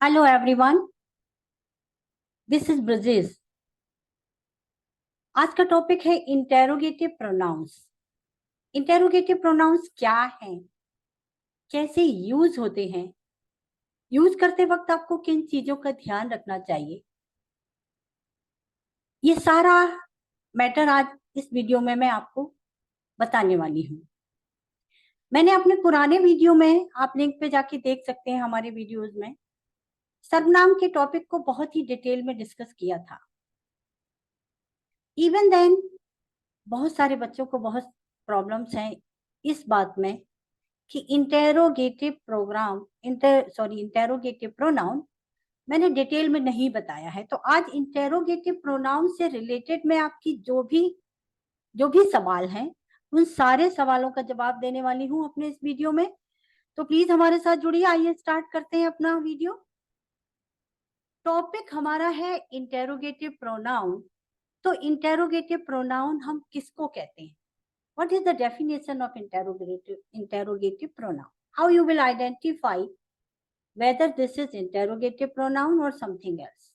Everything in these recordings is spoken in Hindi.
Hello everyone, this is Brajesh. आज का टॉपिक है इंटेरोगेटिव प्रोनाउंस। इंटेरोगेटिव प्रोनाउंस क्या हैं, कैसे यूज होते हैं, यूज करते वक्त आपको किन चीजों का ध्यान रखना चाहिए, ये सारा मैटर आज इस वीडियो में मैं आपको बताने वाली हूँ। मैंने अपने पुराने वीडियो में, आप लिंक पे जाके देख सकते हैं, हमारे वीडियोस में सर्वनाम के टॉपिक को बहुत ही डिटेल में डिस्कस किया था। इवन देन बहुत सारे बच्चों को बहुत प्रॉब्लम्स हैं इस बात में कि इंटेरोगेटिव प्रोनाउन मैंने डिटेल में नहीं बताया है। तो आज इंटेरोगेटिव प्रोनाउन से रिलेटेड मैं आपकी जो भी सवाल हैं उन सारे सवालों का जवाब देने वाली हूँ अपने इस वीडियो में। तो प्लीज हमारे साथ जुड़िए। आइए स्टार्ट करते हैं अपना वीडियो। टॉपिक हमारा है इंटेरोगेटिव प्रोनाउन। तो इंटेरोगेटिव प्रोनाउन हम किसको कहते हैं? What is the definition of interrogative pronoun? How you will identify whether this is interrogative pronoun or something else?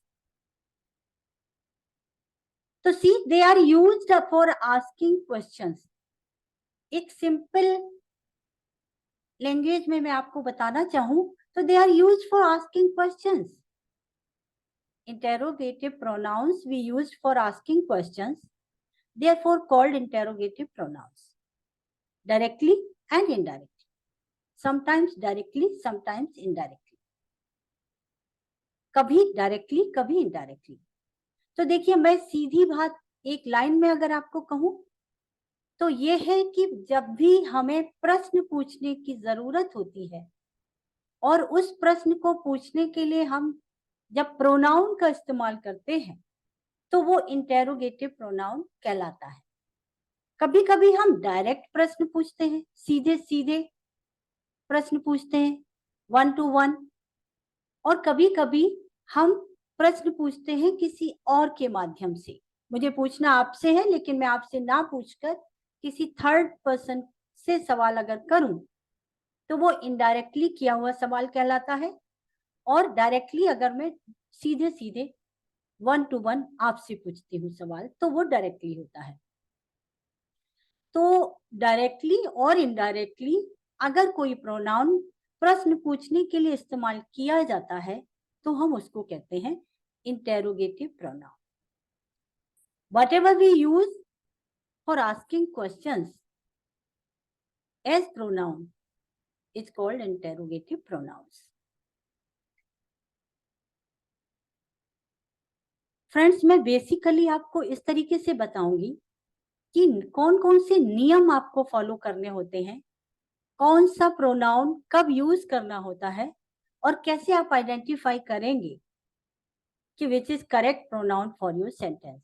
So see, they are used for asking questions. एक simple language में मैं आपको बताना चाहूँ तो they are used for asking questions. Interrogative pronouns we use for asking questions, therefore called interrogative pronouns. Directly and indirectly. Sometimes directly, sometimes indirectly. कभी डायरेक्टली कभी इनडायरेक्टली। तो देखिए, मैं सीधी बात एक लाइन में अगर आपको कहूं तो ये है कि जब भी हमें प्रश्न पूछने की जरूरत होती है और उस प्रश्न को पूछने के लिए हम जब प्रोनाउन का इस्तेमाल करते हैं तो वो इंटेरोगेटिव प्रोनाउन कहलाता है। कभी कभी हम डायरेक्ट प्रश्न पूछते हैं, सीधे सीधे प्रश्न पूछते हैं, 1 to 1, और कभी कभी हम प्रश्न पूछते हैं किसी और के माध्यम से। मुझे पूछना आपसे है लेकिन मैं आपसे ना पूछकर किसी थर्ड पर्सन से सवाल अगर करूं तो वो इनडायरेक्टली किया हुआ सवाल कहलाता है, और डायरेक्टली अगर मैं सीधे सीधे 1 to 1 आपसे पूछती हूँ सवाल तो वो डायरेक्टली होता है। तो डायरेक्टली और इनडायरेक्टली अगर कोई प्रोनाउन प्रश्न पूछने के लिए इस्तेमाल किया जाता है तो हम उसको कहते हैं interrogative pronoun. Whatever we use for asking questions as pronoun is called interrogative pronouns. Friends, मैं बेसिकली आपको इस तरीके से बताऊंगी कि कौन कौन से नियम आपको फॉलो करने होते हैं, कौन सा प्रोनाउन कब यूज करना होता है, और कैसे आप आइडेंटिफाई करेंगे कि which is correct pronoun for your sentence,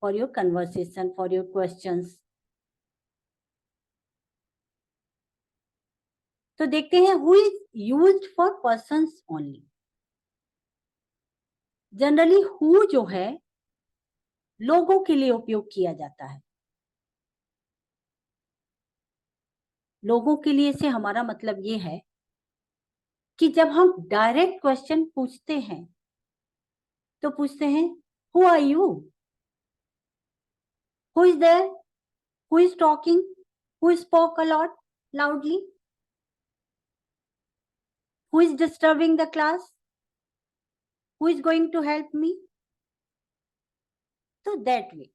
for your conversation, for your questions. तो देखते हैं, who is used for persons only. Generally who जो है लोगों के लिए उपयोग किया जाता है। लोगों के लिए से हमारा मतलब ये है कि जब हम डायरेक्ट क्वेश्चन पूछते हैं तो पूछते हैं who are you, who is there, who is talking, who spoke a lot loudly, who is disturbing the class, who is going to help me. तो दैट वे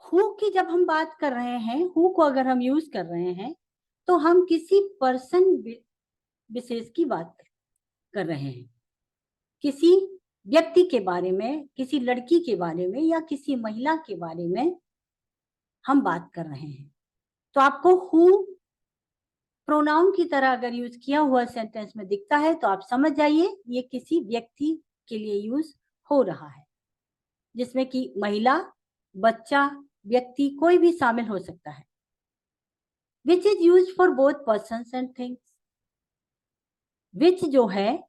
हु की जब हम बात कर रहे हैं, हु को अगर हम यूज कर रहे हैं तो हम किसी पर्सन विशेष की बात कर रहे हैं, किसी व्यक्ति के बारे में, किसी लड़की के बारे में या किसी महिला के बारे में हम बात कर रहे हैं। तो आपको हु प्रोनाउन की तरह अगर यूज किया हुआ सेंटेंस में दिखता है तो आप समझ जाइए ये किसी व्यक्ति के लिए यूज हो रहा है, जिसमें कि महिला, बच्चा, व्यक्ति कोई भी शामिल हो सकता है। Which is use for both persons and things. Which जो है,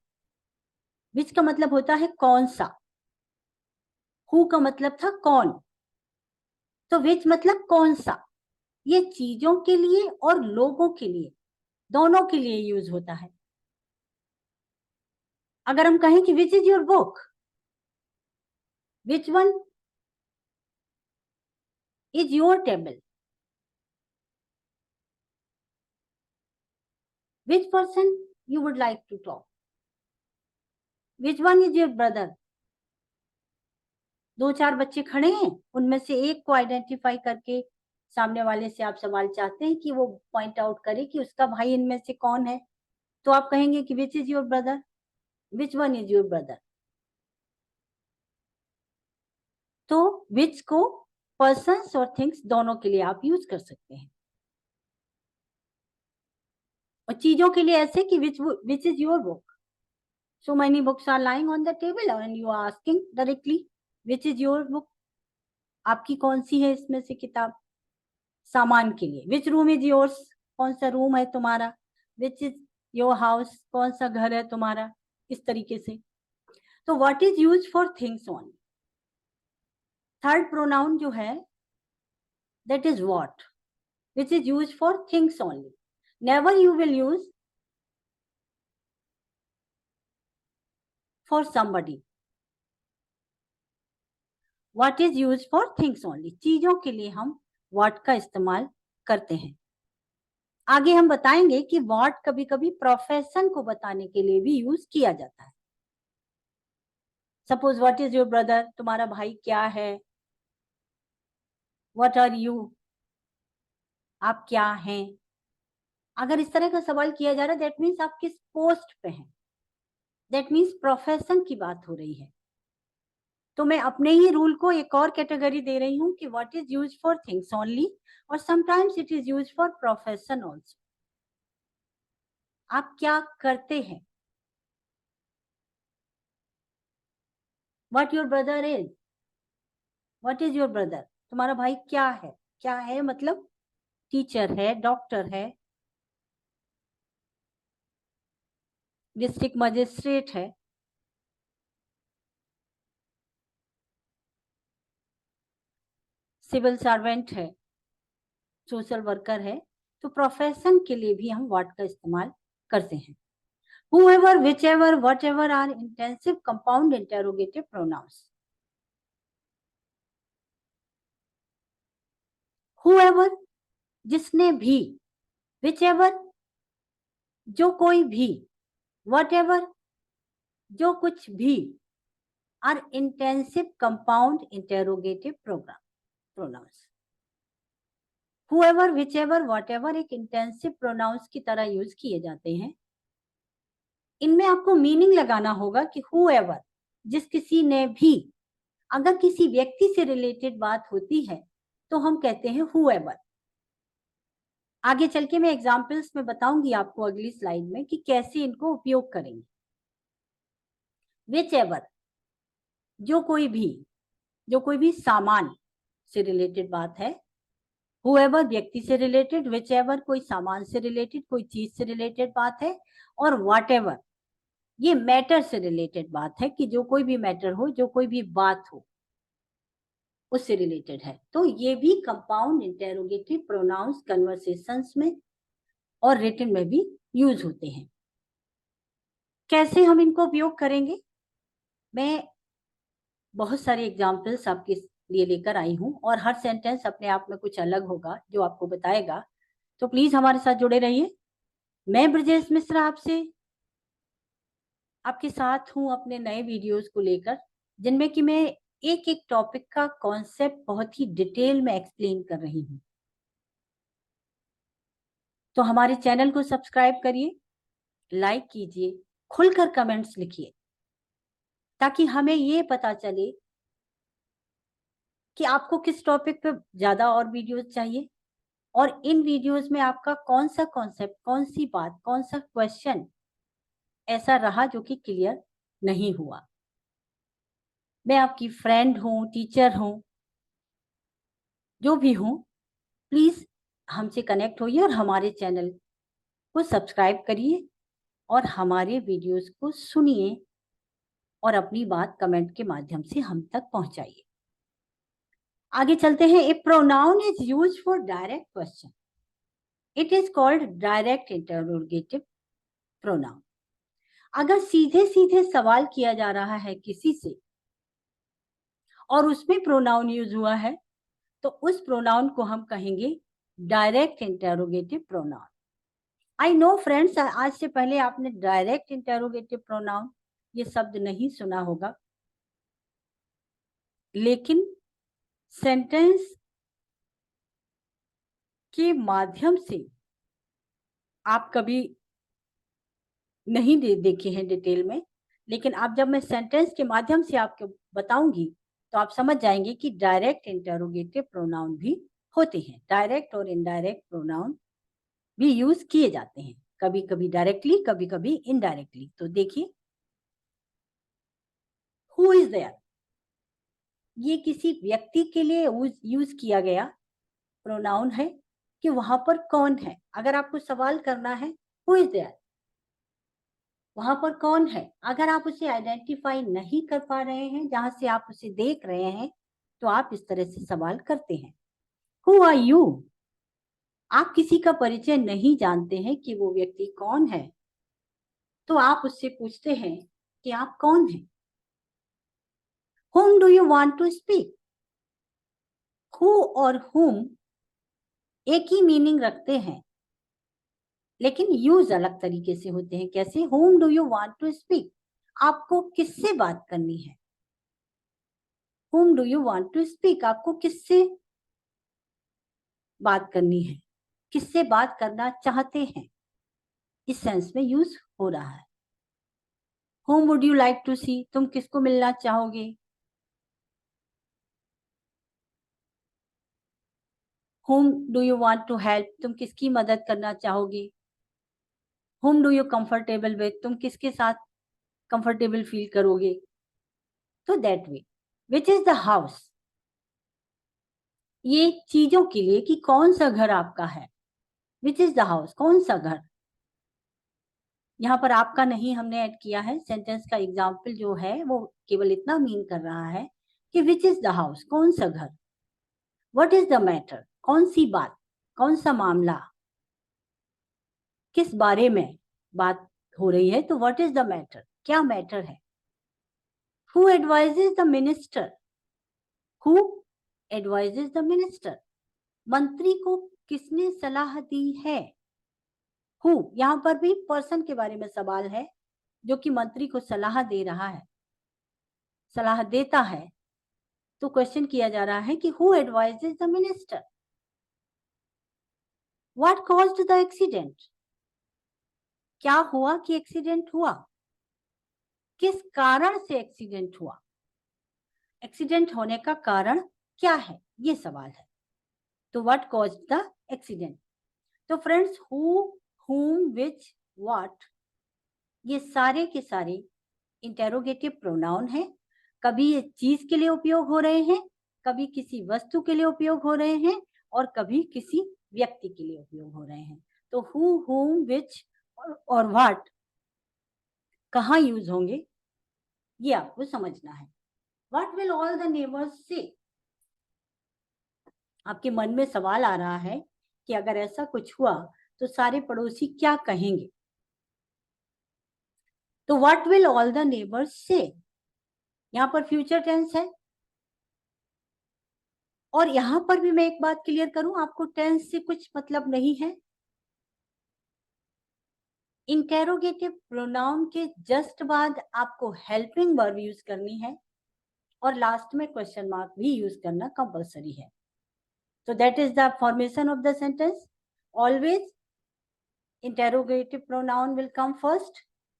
विच का मतलब होता है कौन सा, हु का मतलब था कौन, तो विच मतलब कौन सा। ये चीजों के लिए और लोगों के लिए, दोनों के लिए यूज होता है। अगर हम कहें कि which is your book, which one is your table, which person you would like to talk, which one is your brother. दो चार बच्चे खड़े हैं, उनमें से एक को आइडेंटिफाई करके सामने वाले से आप सवाल चाहते हैं कि वो पॉइंट आउट करे कि उसका भाई इनमें से कौन है, तो आप कहेंगे कि which is your brother, which one is your brother. तो विच को पर्सन्स और थिंग्स दोनों के लिए आप यूज कर सकते हैं, और चीजों के लिए ऐसे कि which is your book, so many books are lying on the table and you are asking directly which is your book, आपकी कौन सी है इसमें से किताब। सामान के लिए which room is yours, कौन सा रूम है तुम्हारा, which is your house, कौन सा घर है तुम्हारा, इस तरीके से। तो what is used for things only। Third pronoun जो है that is what, which is used for things only, never you will use for somebody। what is used for things only, चीजों के लिए हम what का इस्तेमाल करते हैं। आगे हम बताएंगे कि what कभी कभी प्रोफेशन को बताने के लिए भी यूज किया जाता है। Suppose what is your brother, तुम्हारा भाई क्या है, व्हाट आर यू, आप क्या हैं। अगर इस तरह का सवाल किया जा रहा है, दैट मीन्स आप किस पोस्ट पे हैं, दैट मीन्स प्रोफेशन की बात हो रही है। तो मैं अपने ही रूल को एक और कैटेगरी दे रही हूं कि what is use for things only, और sometimes it is use for profession also. आप क्या करते हैं, what your brother is, what is your brother, तुम्हारा भाई क्या है। क्या है मतलब टीचर है, डॉक्टर है, डिस्ट्रिक्ट मजिस्ट्रेट है, सिविल सर्वेंट है, सोशल वर्कर है। तो प्रोफेशन के लिए भी हम व्हाट का इस्तेमाल करते हैं। whoever, whichever, whatever are intensive compound interrogative pronouns। whoever जिसने भी, whichever जो कोई भी, whatever जो कुछ भी, are intensive compound interrogative pronouns। whoever, whichever, whatever एक intensive pronouns की तरह यूज किए जाते हैं। इनमें आपको मीनिंग लगाना होगा कि whoever जिस किसी ने भी, अगर किसी व्यक्ति से रिलेटेड बात होती है तो हम कहते हैं whoever। आगे चल के मैं एग्जाम्पल्स में बताऊंगी आपको अगली स्लाइड में कि कैसे इनको उपयोग करेंगे। whichever जो कोई भी सामान से रिलेटेड बात है, whoever व्यक्ति से रिलेटेड, whichever कोई सामान से रिलेटेड, कोई चीज से रिलेटेड बात है, और whatever ये मैटर से रिलेटेड बात है कि जो कोई भी मैटर हो, जो कोई भी बात हो उससे रिलेटेड है। तो ये भी कंपाउंड इंटेरोगेटिव प्रोनाउंस कन्वर्सेशंस में और रिटन में भी यूज होते हैं। कैसे हम इनको उपयोग करेंगे, मैं बहुत सारे एग्जाम्पल्स आपके लिए लेकर आई हूं, और हर सेंटेंस अपने आप में कुछ अलग होगा जो आपको बताएगा। तो प्लीज हमारे साथ जुड़े रहिए। मैं ब्रजेश मिश्रा आपके साथ हूं अपने नए वीडियोस को लेकर, जिनमें कि मैं एक एक टॉपिक का कॉन्सेप्ट बहुत ही डिटेल में एक्सप्लेन कर रही हूं। तो हमारे चैनल को सब्सक्राइब करिए, लाइक कीजिए, खुलकर कमेंट्स लिखिए, ताकि हमें ये पता चले कि आपको किस टॉपिक पे ज्यादा और वीडियोस चाहिए, और इन वीडियोस में आपका कौन सा कॉन्सेप्ट, कौन सी बात, कौन सा क्वेश्चन ऐसा रहा जो कि क्लियर नहीं हुआ। मैं आपकी फ्रेंड हूं, टीचर हूं, जो भी हूं, प्लीज हमसे कनेक्ट होइए और हमारे चैनल को सब्सक्राइब करिए और हमारे वीडियोस को सुनिए और अपनी बात कमेंट के माध्यम से हम तक पहुंचाइए। आगे चलते हैं। A pronoun is used for direct question, it is called direct interrogative pronoun. अगर सीधे सीधे सवाल किया जा रहा है किसी से और उसमें प्रोनाउन यूज हुआ है, तो उस प्रोनाउन को हम कहेंगे direct interrogative pronoun. I know friends, आज से पहले आपने डायरेक्ट इंटेरोगेटिव प्रोनाउन ये शब्द नहीं सुना होगा, लेकिन सेंटेंस के माध्यम से आप कभी नहीं देखे हैं डिटेल में, लेकिन आप जब मैं सेंटेंस के माध्यम से आपको बताऊंगी तो आप समझ जाएंगे कि डायरेक्ट इंटेरोगेटिव प्रोनाउन भी होते हैं। डायरेक्ट और इनडायरेक्ट प्रोनाउन भी यूज किए जाते हैं, कभी कभी डायरेक्टली, कभी कभी इनडायरेक्टली। तो देखिए, हु इज देयर, ये किसी व्यक्ति के लिए यूज किया गया प्रोनाउन है कि वहां पर कौन है। अगर आपको सवाल करना है हु इज देयर, वहां पर कौन है, अगर आप उसे आइडेंटिफाई नहीं कर पा रहे हैं जहां से आप उसे देख रहे हैं, तो आप इस तरह से सवाल करते हैं, हु आर यू। आप किसी का परिचय नहीं जानते हैं कि वो व्यक्ति कौन है, तो आप उससे पूछते हैं कि आप कौन हैं। whom do you want to speak, who और whom एक ही मीनिंग रखते हैं, लेकिन यूज अलग तरीके से होते हैं। कैसे? whom do you want to speak, आपको किससे बात करनी है। whom do you want to speak, आपको किससे बात करनी है, किससे बात करना चाहते हैं, इस सेंस में यूज हो रहा है। whom would you like to see, तुम किसको मिलना चाहोगे। whom do you want to help, तुम किसकी मदद करना चाहोगे। whom do you comfortable with, तुम किसके साथ कंफर्टेबल फील करोगे। तो that way, which is the house, ये चीजों के लिए कि कौन सा घर आपका है। विच इज द हाउस, कौन सा घर। यहाँ पर आपका नहीं हमने ऐड किया है, सेंटेंस का एग्जाम्पल जो है वो केवल इतना मीन कर रहा है कि विच इज द हाउस, कौन सा घर। व्हाट इज द मैटर, कौन सी बात, कौन सा मामला, किस बारे में बात हो रही है। तो व्हाट इज द मैटर, क्या मैटर है। Who advises the minister, who advises the minister, मंत्री को किसने सलाह दी है। हु, यहाँ पर भी पर्सन के बारे में सवाल है जो कि मंत्री को सलाह दे रहा है, सलाह देता है। तो क्वेश्चन किया जा रहा है कि who advises the minister. What caused the accident, क्या हुआ कि एक्सीडेंट हुआ, किस कारण से एक्सीडेंट हुआ, एक्सीडेंट होने का कारण क्या है, ये सवाल है। तो व्हाट कॉज्ड द एक्सीडेंट। तो friends, who, whom, which, what, ये सारे के सारे इंटेरोगेटिव प्रोनाउन है। कभी ये चीज के लिए उपयोग हो रहे हैं, कभी किसी वस्तु के लिए उपयोग हो रहे हैं, और कभी किसी व्यक्ति के लिए उपयोग हो रहे हैं। तो हु, whom, which और what कहाँ यूज होंगे, ये आपको समझना है। What will all the neighbors say, आपके मन में सवाल आ रहा है कि अगर ऐसा कुछ हुआ तो सारे पड़ोसी क्या कहेंगे। तो what will all the neighbours से, यहाँ पर फ्यूचर टेंस है। और यहाँ पर भी मैं एक बात क्लियर करूं, आपको टेंस से कुछ मतलब नहीं है। इंटेरोगेटिव प्रोनाउन के जस्ट बाद आपको हेल्पिंग वर्ब यूज करनी है और लास्ट में क्वेश्चन मार्क भी यूज करना कंपलसरी है। तो that is the formation of the sentence. Always interrogative pronoun will come first,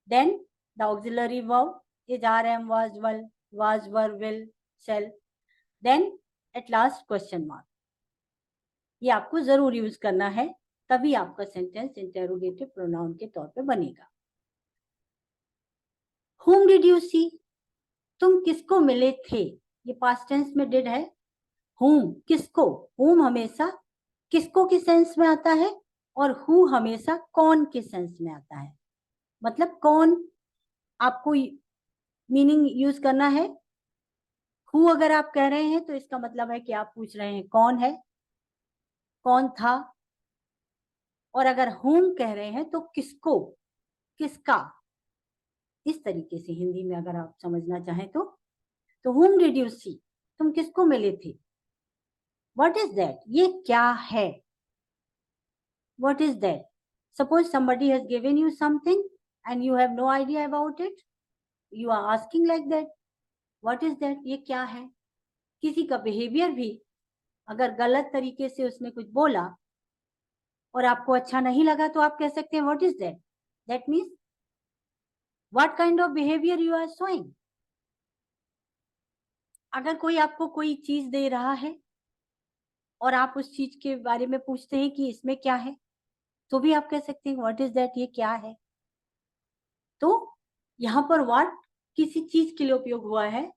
then the auxiliary verb is are, am, was, were, will, shall, then at last question mark। ये आपको जरूर यूज करना है, तभी आपका सेंटेंस इंटेरोगेटिव प्रोनाउन के तौर पे बनेगा। whom did you see, तुम किसको मिले थे, ये पास्ट टेंस में डिड है। whom, किसको, whom हमेशा किसको के सेंस में आता है और who हमेशा कौन के सेंस में आता है। मतलब कौन आपको मीनिंग यूज करना है। हु अगर आप कह रहे हैं तो इसका मतलब है कि आप पूछ रहे हैं कौन है, कौन था। और अगर हुम कह रहे हैं तो किसको, किसका, इस तरीके से हिंदी में अगर आप समझना चाहें तो whom did you see, तुम किसको मिले थे? What is that, ये क्या है? What is that? Suppose somebody has given you something and you have no idea about it. You are asking like that. What is that? ये क्या है? किसी का बिहेवियर भी अगर गलत तरीके से उसने कुछ बोला और आपको अच्छा नहीं लगा तो आप कह सकते हैं what is that? That means what kind of behaviour you are showing. अगर कोई आपको कोई चीज दे रहा है और आप उस चीज के बारे में पूछते हैं कि इसमें क्या है, तो भी आप कह सकते हैं व्हाट इज दैट, ये क्या है। तो यहाँ पर व्हाट किसी चीज के लिए उपयोग हुआ है,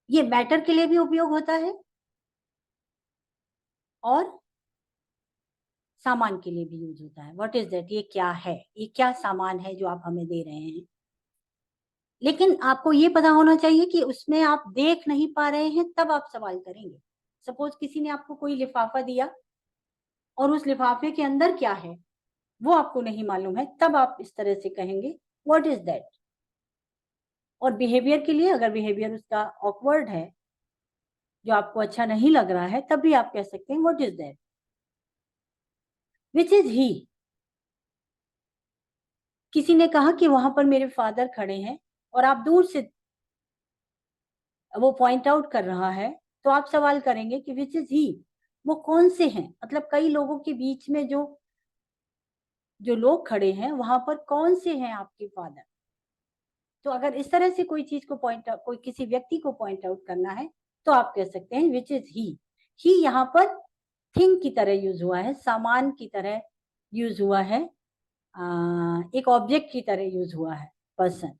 ये मैटर के लिए भी उपयोग होता है और सामान के लिए भी यूज होता है। व्हाट इज दैट, ये क्या है, ये क्या सामान है जो आप हमें दे रहे हैं। लेकिन आपको ये पता होना चाहिए कि उसमें आप देख नहीं पा रहे हैं, तब आप सवाल करेंगे। सपोज किसी ने आपको कोई लिफाफा दिया और उस लिफाफे के अंदर क्या है वो आपको नहीं मालूम है, तब आप इस तरह से कहेंगे व्हाट इज दैट। और बिहेवियर के लिए, अगर बिहेवियर उसका ऑकवर्ड है, जो आपको अच्छा नहीं लग रहा है, तब भी आप कह सकते हैं what is that. Which is he, किसी ने कहा कि वहां पर मेरे फादर खड़े हैं और आप दूर से वो पॉइंट आउट कर रहा है, तो आप सवाल करेंगे कि विच इज ही, वो कौन से हैं। मतलब कई लोगों के बीच में जो जो लोग खड़े हैं वहां पर कौन से हैं आपके फादर। तो अगर इस तरह से कोई चीज को पॉइंट आउट, कोई किसी व्यक्ति को पॉइंट आउट करना है, तो आप कह सकते हैं विच इज ही। ही यहाँ पर थिंग की तरह यूज हुआ है, सामान की तरह यूज हुआ है, एक ऑब्जेक्ट की तरह यूज हुआ है, पर्सन।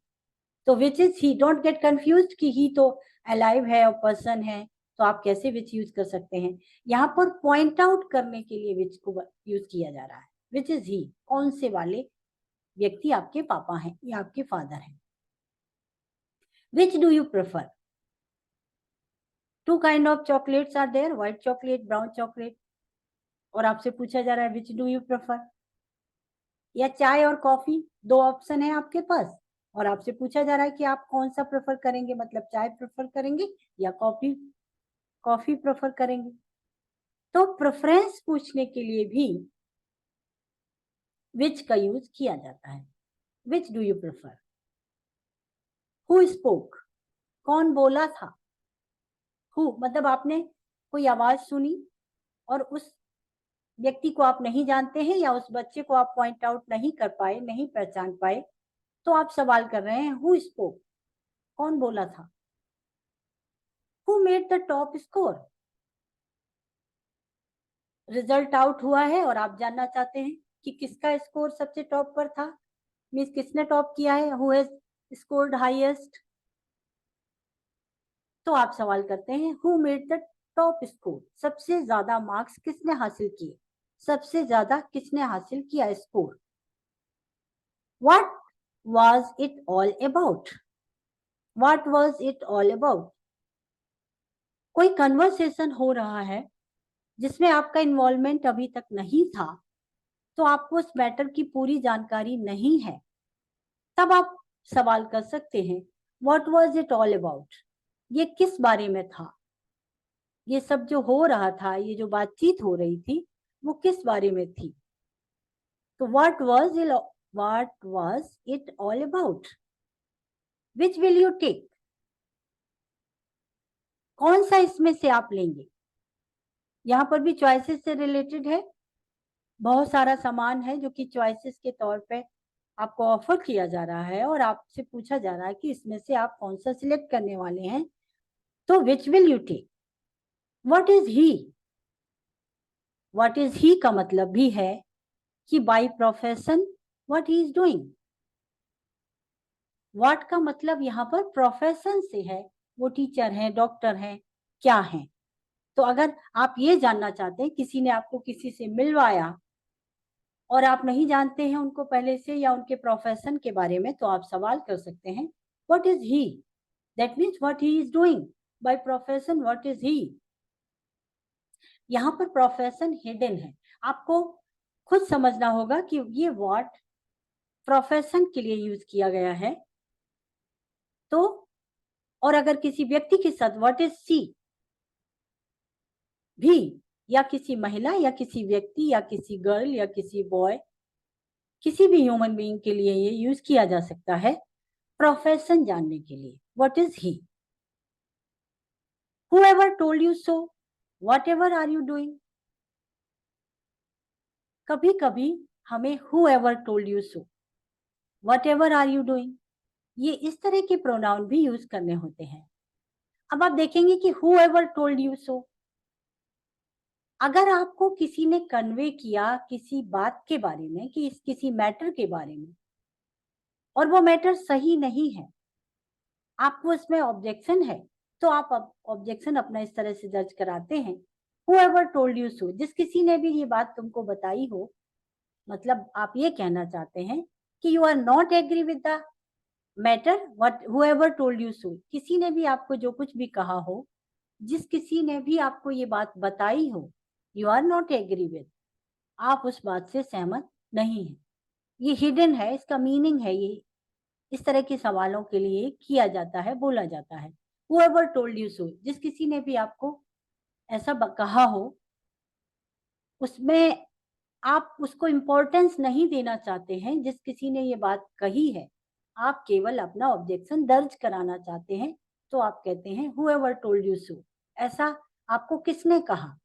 तो which is he, don't get confuse कि ही तो अलाइव है और पर्सन है, तो आप कैसे विच यूज कर सकते हैं। यहाँ पर पॉइंट आउट करने के लिए विच को यूज किया जा रहा है। विच इज ही, कौन से वाले व्यक्ति आपके पापा हैं या आपके फादर हैं। Which do you prefer, two kind of chocolates are there, white chocolate, brown chocolate. और आपसे पूछा जा रहा है विच डू यू प्रेफर, या चाय और कॉफी, दो ऑप्शन है आपके पास, और आपसे पूछा जा रहा है कि आप कौन सा प्रेफर करेंगे, मतलब चाय प्रेफर करेंगे या कॉफी कॉफी प्रेफर करेंगे। तो प्रेफरेंस पूछने के लिए भी विच का यूज किया जाता है। विच do you prefer. Who spoke, कौन बोला था। हु मतलब आपने कोई आवाज सुनी और उस व्यक्ति को आप नहीं जानते हैं या उस बच्चे को आप पॉइंट आउट नहीं कर पाए, नहीं पहचान पाए, तो आप सवाल कर रहे हैं हु स्पोक, कौन बोला था। Who made the top score, result out हुआ है और आप जानना चाहते हैं कि किसका स्कोर सबसे टॉप पर था, मीन्स किसने टॉप किया है, हु हैज स्कोर्ड हाईएस्ट। तो आप सवाल करते हैं who made the top score, सबसे ज्यादा मार्क्स किसने हासिल किए, सबसे ज्यादा किसने हासिल किया score. What was it all about, what was it all about. कोई कन्वर्सेशन हो रहा है जिसमें आपका इन्वॉल्वमेंट अभी तक नहीं था, तो आपको उस मैटर की पूरी जानकारी नहीं है, तब आप सवाल कर सकते हैं what was it all about, ये किस बारे में था, ये सब जो हो रहा था, ये जो बातचीत हो रही थी, वो किस बारे में थी। तो what was it all about. Which will you take, कौन सा इसमें से आप लेंगे। यहाँ पर भी चॉइसेस से रिलेटेड है, बहुत सारा सामान है जो कि चॉइसेस के तौर पे आपको ऑफर किया जा रहा है और आपसे पूछा जा रहा है कि इसमें से आप कौन सा सिलेक्ट करने वाले हैं। तो which will you take. What is he, what is he का मतलब भी है कि by profession what he is doing. What का मतलब यहाँ पर प्रोफेशन से है, वो टीचर हैं, डॉक्टर हैं, क्या हैं। तो अगर आप ये जानना चाहते हैं, किसी ने आपको किसी से मिलवाया और आप नहीं जानते हैं उनको पहले से या उनके प्रोफेशन के बारे में, तो आप सवाल कर सकते हैं what is he, that means what he is doing by profession, what is ही। यहाँ पर प्रोफेशन हिडन है, आपको खुद समझना होगा कि ये व्हाट प्रोफेशन के लिए यूज किया गया है। तो और अगर किसी व्यक्ति के साथ व्हाट इज सी भी, या किसी महिला या किसी व्यक्ति या किसी गर्ल या किसी बॉय, किसी भी ह्यूमन बीइंग के लिए ये यूज किया जा सकता है प्रोफेशन जानने के लिए। What is he? Whoever told you so? Whatever are you doing? कभी कभी हमें whoever told you so, whatever are you doing, ये इस तरह के प्रोनाउन भी यूज करने होते हैं। अब आप देखेंगे कि whoever told you so, अगर आपको किसी ने कन्वे किया किसी बात के बारे में, कि किसी मैटर के बारे में, और वो मैटर सही नहीं है, आपको उसमें ऑब्जेक्शन है, तो आप ऑब्जेक्शन अपना इस तरह से दर्ज कराते हैं, whoever told you so, जिस किसी ने भी ये बात तुमको बताई हो, मतलब आप ये कहना चाहते हैं कि you are not agree with the matter what whoever told you so, किसी ने भी आपको जो कुछ भी कहा हो, जिस किसी ने भी आपको ये बात बताई हो, you are not agree with, आप उस बात से सहमत नहीं है। ये हिडन है, इसका मीनिंग है, ये इस तरह के सवालों के लिए किया जाता है, बोला जाता है। whoever told you so, जिस किसी ने भी आपको ऐसा कहा हो, उसमें आप उसको इम्पोर्टेंस नहीं देना चाहते हैं, जिस किसी ने ये बात कही है, आप केवल अपना ऑब्जेक्शन दर्ज कराना चाहते हैं, तो आप कहते हैं whoever told you so, ऐसा आपको किसने कहा,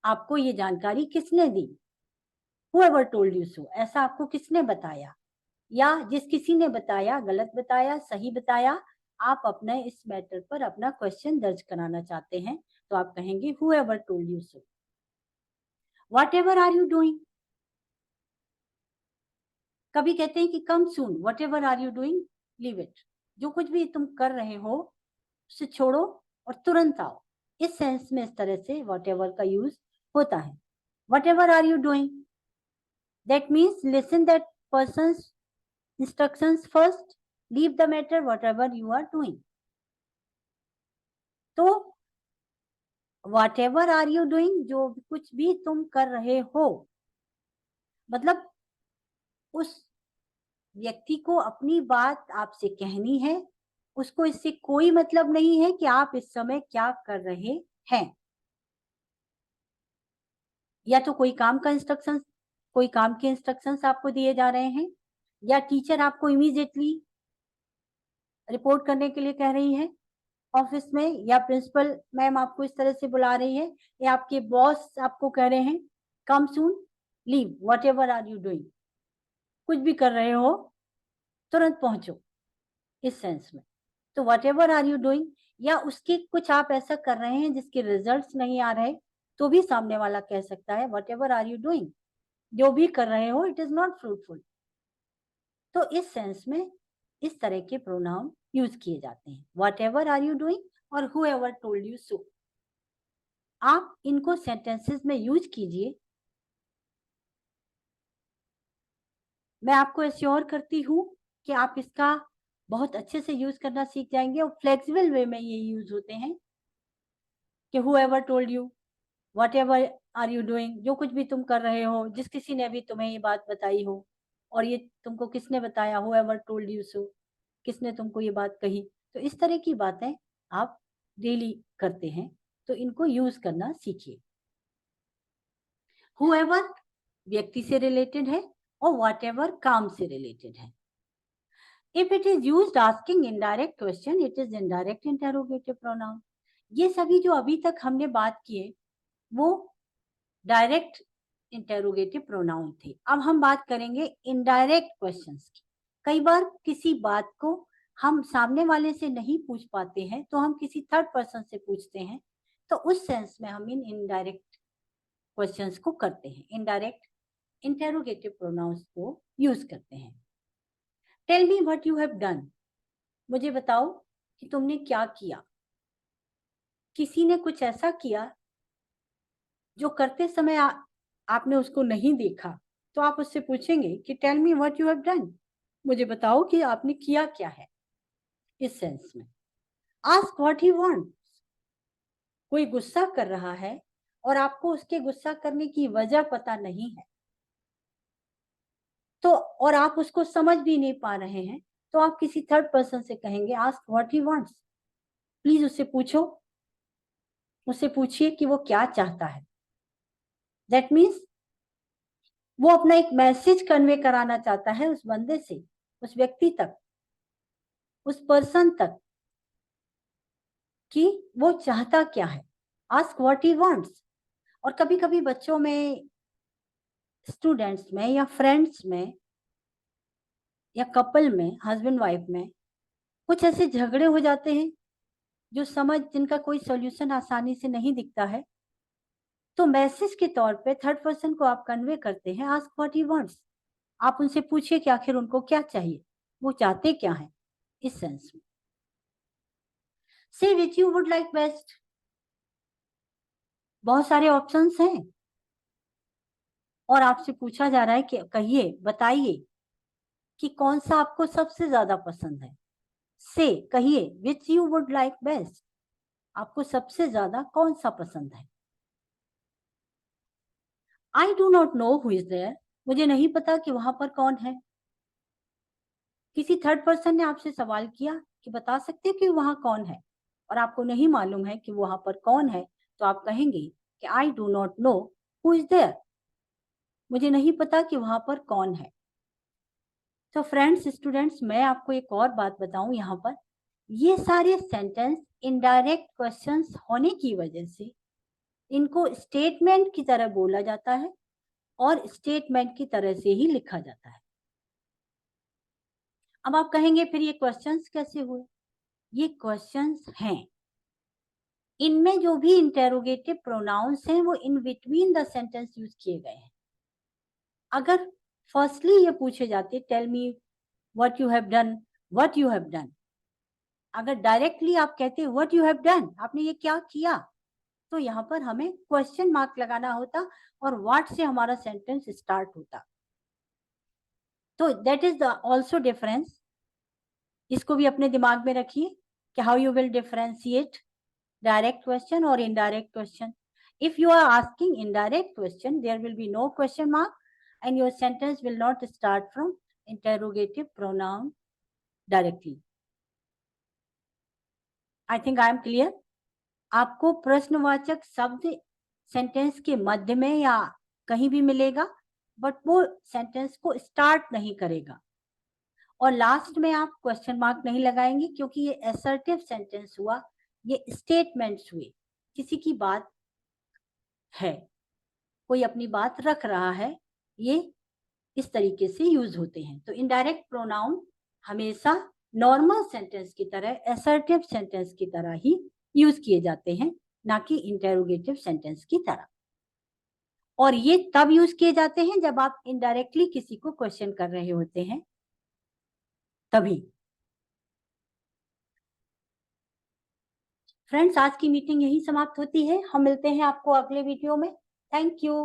आपको ये जानकारी किसने दी, whoever told you so, ऐसा आपको किसने बताया, या जिस किसी ने बताया, गलत बताया, सही बताया, आप अपने इस मैटर पर अपना क्वेश्चन दर्ज कराना चाहते हैं, तो आप कहेंगे whoever told you so। whatever are you doing, कभी कहते हैं कि come soon, whatever are you doing, leave it, जो कुछ भी तुम कर रहे हो उसे छोड़ो और तुरंत आओ। इस सेंस में इस तरह से वट एवर का यूज होता है। Whatever are you doing, that means listen that person's instructions first, leave the matter whatever you are doing. तो whatever are you doing, जो कुछ भी तुम कर रहे हो, मतलब उस व्यक्ति को अपनी बात आपसे कहनी है, उसको इससे कोई मतलब नहीं है कि आप इस समय क्या कर रहे हैं, या तो कोई काम का इंस्ट्रक्शंस, कोई काम के इंस्ट्रक्शंस आपको दिए जा रहे हैं, या टीचर आपको इमीडिएटली रिपोर्ट करने के लिए कह रही है ऑफिस में, या प्रिंसिपल मैम आपको इस तरह से बुला रही है, या आपके बॉस आपको कह रहे हैं come soon, leave, whatever are you doing, कुछ भी कर रहे हो तुरंत पहुंचो, इस सेंस में। तो whatever are you doing, या उसके कुछ आप ऐसा कर रहे हैं जिसके रिजल्ट्स नहीं आ रहे, तो भी सामने वाला कह सकता है whatever are you doing, जो भी कर रहे हो इट इज नॉट फ्रूटफुल। तो इस सेंस में इस तरह के प्रोनाउन यूज किए जाते हैं, whatever are you doing और whoever told you so. आप इनको सेंटेंसेस में यूज कीजिए, मैं आपको एश्योर करती हूँ कि आप इसका बहुत अच्छे से यूज करना सीख जाएंगे, और फ्लेक्सिबल वे में ये यूज होते हैं कि whoever told you, whatever are you doing, जो कुछ भी तुम कर रहे हो, जिस किसी ने भी तुम्हें ये बात बताई हो, और ये तुमको किसने बताया, whoever told you so, किसने तुमको ये बात कही। तो इस तरह की बातें आप डेली करते हैं, तो इनको यूज करना सीखिए। whoever व्यक्ति से रिलेटेड है और whatever काम से रिलेटेड है। If it is used asking indirect question, it is indirect interrogative pronoun। ये सभी जो अभी तक हमने बात किए वो डायरेक्ट इंटेरोगेटिव प्रोनाउन थे। अब हम बात करेंगे इनडायरेक्ट क्वेश्चंस की। कई बार किसी बात को हम सामने वाले से नहीं पूछ पाते हैं, तो हम किसी थर्ड पर्सन से पूछते हैं, तो उस सेंस में हम इन इनडायरेक्ट क्वेश्चंस को करते हैं, इनडायरेक्ट इंटेरोगेटिव प्रोनाउंस को यूज करते हैं। Tell me what you have done, मुझे बताओ कि तुमने क्या किया। किसी ने कुछ ऐसा किया जो करते समय आपने उसको नहीं देखा, तो आप उससे पूछेंगे कि tell me what you have done, मुझे बताओ कि आपने किया क्या है। इस सेंस में आस्क व्हाट ही वांट्स, कोई गुस्सा कर रहा है और आपको उसके गुस्सा करने की वजह पता नहीं है, और आप उसको समझ भी नहीं पा रहे हैं, तो आप किसी थर्ड पर्सन से कहेंगे ask what he wants. Please उससे पूछो, उससे पूछिए कि वो क्या चाहता है। दैट मीन्स वो अपना एक मैसेज कन्वे कराना चाहता है उस बंदे से, उस व्यक्ति तक, उस पर्सन तक, कि वो चाहता क्या है। Ask what he wants. और कभी कभी बच्चों में, स्टूडेंट्स में, या फ्रेंड्स में, या कपल में, हस्बैंड वाइफ में कुछ ऐसे झगड़े हो जाते हैं जिनका कोई सॉल्यूशन आसानी से नहीं दिखता है। तो मैसेज के तौर पे थर्ड पर्सन को आप कन्वे करते हैं आस्क व्हाट ही वांट्स। आप उनसे पूछिए कि आखिर उनको क्या चाहिए, वो चाहते क्या है, इस सेंस में। से विच यू वुड लाइक बेस्ट। बहुत सारे ऑप्शंस हैं और आपसे पूछा जा रहा है कि कहिए, बताइए कि कौन सा आपको सबसे ज्यादा पसंद है। से कहिए which you would like best, आपको सबसे ज्यादा कौन सा पसंद है। I do not know who is there, मुझे नहीं पता कि वहां पर कौन है। किसी थर्ड पर्सन ने आपसे सवाल किया कि बता सकते हो कि वहां कौन है, और आपको नहीं मालूम है कि वहां पर कौन है, तो आप कहेंगे कि I do not know who is there, मुझे नहीं पता कि वहां पर कौन है। तो फ्रेंड्स, स्टूडेंट्स, मैं आपको एक और बात बताऊं यहाँ पर, ये सारे सेंटेंस इनडायरेक्ट क्वेश्चंस होने की वजह से इनको स्टेटमेंट की तरह बोला जाता है और स्टेटमेंट की तरह से ही लिखा जाता है। अब आप कहेंगे फिर ये क्वेश्चंस कैसे हुए। ये क्वेश्चंस हैं, इनमें जो भी इंटेरोगेटिव प्रोनाउंस हैं वो in between the sentence use किए गए हैं। अगर फर्स्टली ये पूछे जाते tell me what you have done, what you have done, अगर डायरेक्टली आप कहते व्हाट यू हैव डन, आपने ये क्या किया, तो यहाँ पर हमें क्वेश्चन मार्क लगाना होता और व्हाट से हमारा सेंटेंस स्टार्ट होता। तो that is the also difference. इसको भी अपने दिमाग में रखिए कि how you will differentiate direct question or indirect question. If you are asking indirect question, there will be no question mark and your sentence will not start from interrogative pronoun directly. I think I am clear. आपको प्रश्नवाचक शब्द सेंटेंस के मध्य में या कहीं भी मिलेगा, बट वो सेंटेंस को स्टार्ट नहीं करेगा। और लास्ट में आप क्वेश्चन मार्क नहीं लगाएंगे क्योंकि ये असर्टिव सेंटेंस हुआ, ये स्टेटमेंट्स हुए, किसी की बात है, कोई अपनी बात रख रहा है, ये इस तरीके से यूज होते हैं। तो इनडायरेक्ट प्रोनाउन हमेशा नॉर्मल सेंटेंस की तरह, असर्टिव सेंटेंस की तरह ही यूज किए जाते हैं, ना कि इंटेरोगेटिव सेंटेंस की तरह। और ये तब यूज किए जाते हैं जब आप इनडायरेक्टली किसी को क्वेश्चन कर रहे होते हैं, तभी। फ्रेंड्स, आज की मीटिंग यही समाप्त होती है। हम मिलते हैं आपको अगले वीडियो में। Thank you.